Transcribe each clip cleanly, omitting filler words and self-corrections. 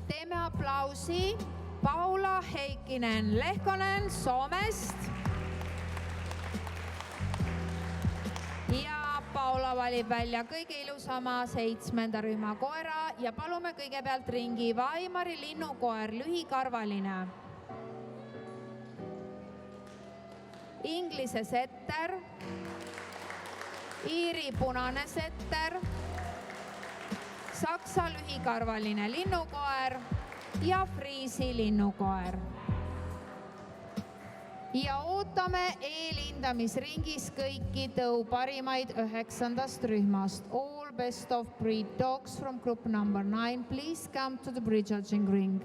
Teeme aplausi Paula Heikkinen-Lehkonen Soomest. Ja Paula valib välja kõige ilusama 7. rühma koera ja palume kõigepealt ringi Vaimari linnukoer lühikarvaline. Inglise setter, Iiri punane setter, Saksa lühikarvaline linnukoer ja Friisi linnukoer. Ja ootame eelindamisringis kõiki tõu parimaid 9. rühmast. All best of breed dogs from group number 9, please come to the prejudging ring.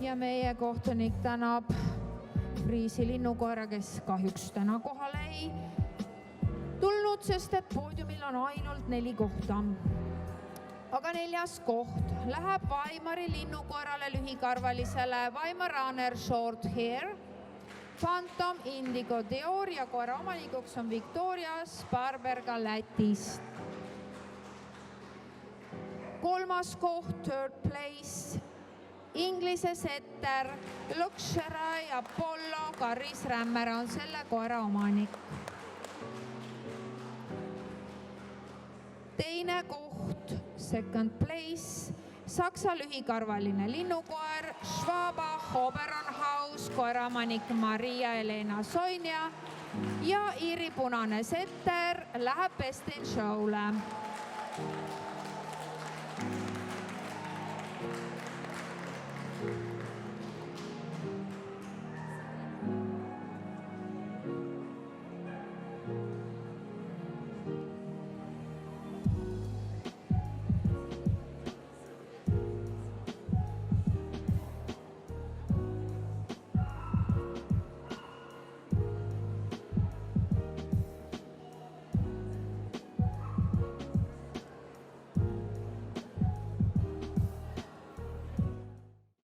Ja meie kohtunik tänab Friisi linnukoera, kes kahjuks täna kohale ei tulnud, sest et poodiumil on ainult 4 kohta. Aga 4. koht läheb Vaimari linnukoerale lühikarvalisele Weimaraner Short Hair, Phantom Indigo Dior ja koera omanikuks on Victoria Sparberga Lätist. 3. koht, 3rd place, Inglise setter, Luxury Apollo, Karis Rämmer on selle koera omanik. 2. koht, 2nd place, Saksa lühikarvaline linnukoer, Schwaba Oberonhaus, koera omanik Maria Elena Sonja ja Iiri punane setter läheb Best in Show'le.